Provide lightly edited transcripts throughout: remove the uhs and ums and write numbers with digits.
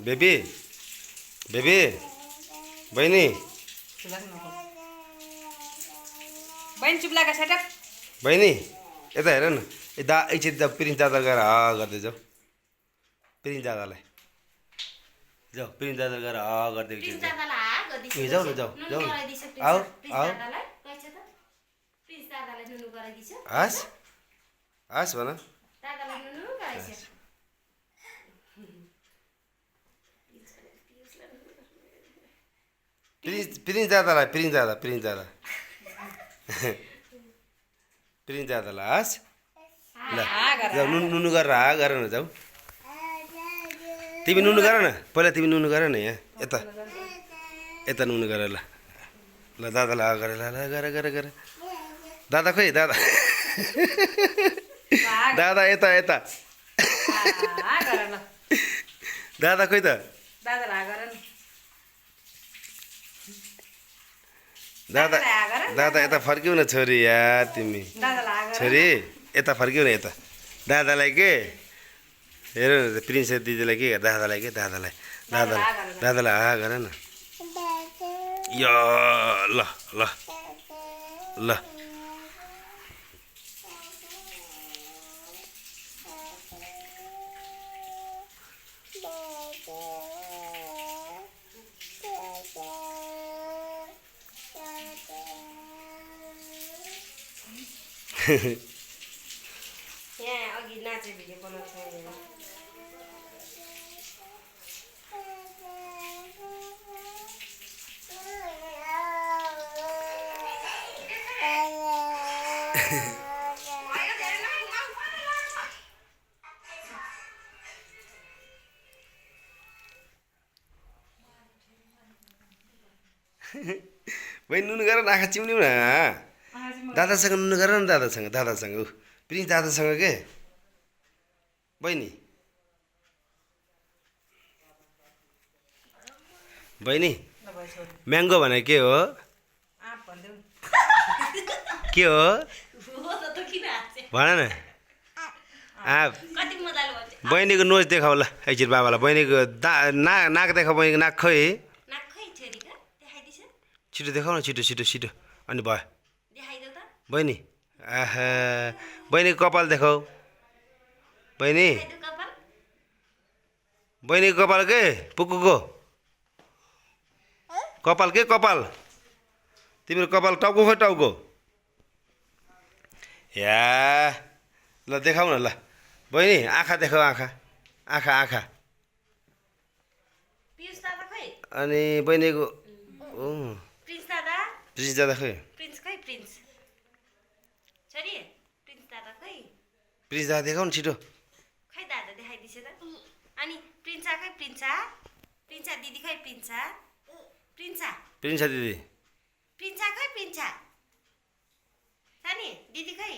baby baby बहिनी बहिनी चुप लाग सेटअप बहिनी यता हेर न एकछिन प्रिन्स दादा गएर गर्दै जाऊ प्रिन्स दादालाई जाऊ प्रिन्स दादा गएर गर्दै प्रिन्स दादालाई हा गर्दिस जाऊ न जाऊ जाऊ आऊ आऊ दादालाई कैछ त प्रिन्स दादालाई नुनु गराइदिछ हस् हस् भन दादालाई नुनु गराइछ प्रिन्स दादालाई प्रिन्स दादा प्रिन्स दादालाई हस् ल जाऊ नुनु गरेर गर न जाऊ तिमी नुनु गर न पहिला तिमी नुनु गर न यहाँ यता यता नुनु गर ल ल दादालाई गर ल गर गर गर दादा खोइ दादा दादा यता यता दादा खोइ त दादा दादा यता फर्क्यौ न छोरी यार तिमी छोरी यता फर्क्यौ न यता दादालाई के हेर न प्रिन्स दिदीलाई के दादालाई के दादालाई दादालाई गर न यो ल ल ल यहाँ अघि नाचे भिडियो बनाउँछ बहिनी नुनु गर न आँखा चिम्लिउ न दादासँग नुनु गर न दादासँग ऊ प्रिन्स दादासँग के बहिनी बहिनी म्याङ्गो भने के हो के हो भन न बहिनीको नोज देखाउ ल एकछिन बाबालाई बहिनीको नाक देखाऊ बहिनीको नाक खोइ छिटो देखाउ न छिटो छिटो छिटो अनि भयो बहिनी आहा बहिनीको कपाल देखाऊ बहिनीको कपाल के पुक्कुको कपाल के कपाल तिम्रो कपाल टाउको खोइ टाउको या ल देखाउ न ल बहिनी आँखा देखाऊ आँखा आँखा आँखा अनि बहिनीको प्रिन्स दादा खोइ प्रिन्स दादा देखाउ न छिटो खै दादा देखाइदिछ त अनि प्रिन्सा खै प्रिन्सा दिदी खै प्रिन्सा दिदी प्रिन्सा खै प्रिन्सा सानी दिदी खै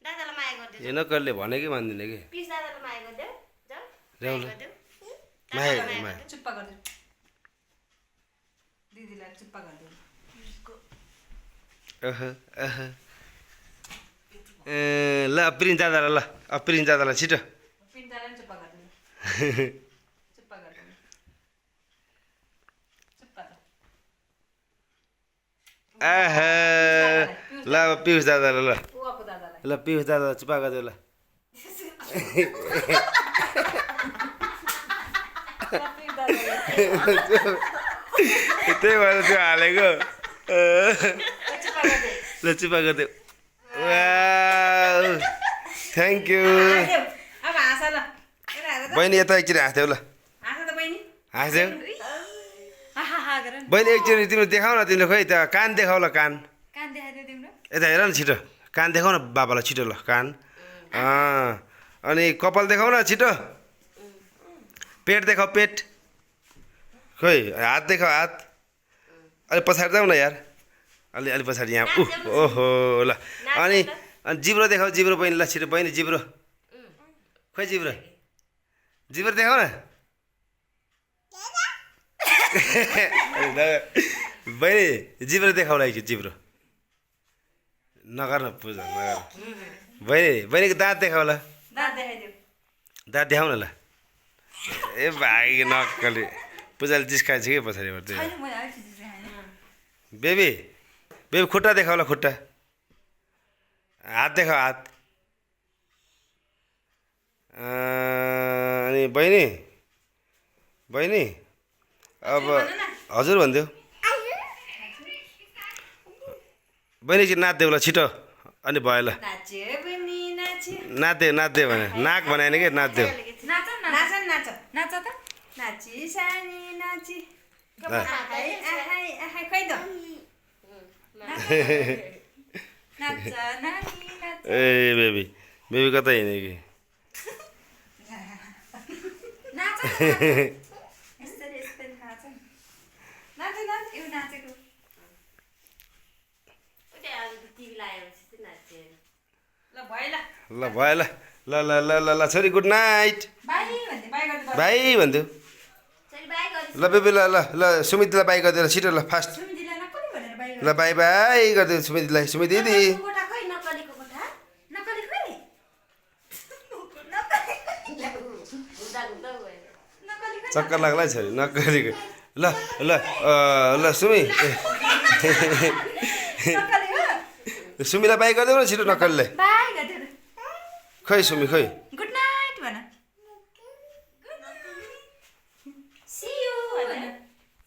दादालाई माया गरिदेऊ ए नकरले भनेकै मान्दिन कि प्रिन्स दादालाई माया गरिदेऊ ल्याउ ल माया चुप्पा गरिदेऊ दिदीलाई चुप्पा गरिदेऊ ल प्रिन्स दादालाई ल प्रिन्स दादालाई छिटो ल पियुष दादालाई ल पियुष दादालाई चुप्पा गरिदेऊ ल त्यही भएर त्यो हालेको ल चुप्पा गरिदेऊ थ्याङ्क यू बहिनी यता एकचोटि हाँस्देऊ ल हाँस्देऊ बहिनी एकचोटि तिम्रो देखाउ न तिम्रो खोइ त कान देखाउ ल कान यता हेर न छिटो कान देखाउ न बाबालाई छिटो ल कान अनि कपाल देखाउ न छिटो पेट देखाउ पेट खोइ हात देखाउ हात अलि पछाडि जाऊ न यार अलि पछाडि यहाँ ओहो ल अनि जिब्रो देखाऊ जिब्रो बहिनी ल छिटो बहिनी जिब्रो खोइ जिब्रो देखाऊ न बहिनी जिब्रो देखाउला एकछिन जिब्रो नगर न पूजा नगर बहिनीको दाँत देखाउला दाँत देखाउ न ल ए भाइ नक्कली पूजाले जिस्काएछ कि पछाडिबाट त्यो छैन मैले अलिक चिज खाएँ बेबी बेबी खुट्टा देखाउला खुट्टा हात देखाऊ हात अनि बहिनी बहिनी अब हजुर भनिदेऊ बहिनी चाहिँ नाच्देऊ ल छिटो अनि भयो ल नाच्यो बहिनी नाच्यो नाच्देऊ भने नाक बनाएन कि नाच्देऊ नाच नाच नाच नाच त नाची सानी नाची खै त नाच नानी नाच ए बेबी बेबी कता हिँड्यो कि नाच यसरी यसरी नाच नाच नाच यो नाचेको टिभी लगाएपछि चाहिँ नाच्यो ल भयो ल ल भयो ल ल ल ल ल ल छोरी गुड नाइट बाई भन्दै बाई गर्दै भाइ भनिदेऊ सरी बाई गरेँ ल बेबी ल ल ल सुमितलाई बाई गरिदिएर छिटो ल फास्ट सुमिदिलाई नक्कली भनेर बाई ल बाई बाई गरिदियो सुमितलाई सुमित दिदी कोठा खै नक्कलीको कोठा नक्कली खोइ हुँदा हुँदा गयो नक्कली खोइ चक्कर लाग्ला छोरी नक्कलीको ल ल ल सुमी नक्कली हो सुमीलाई बाई गरिदेऊ न छिटो नक्कलीलाई बाई गर्दै खै सुमी खै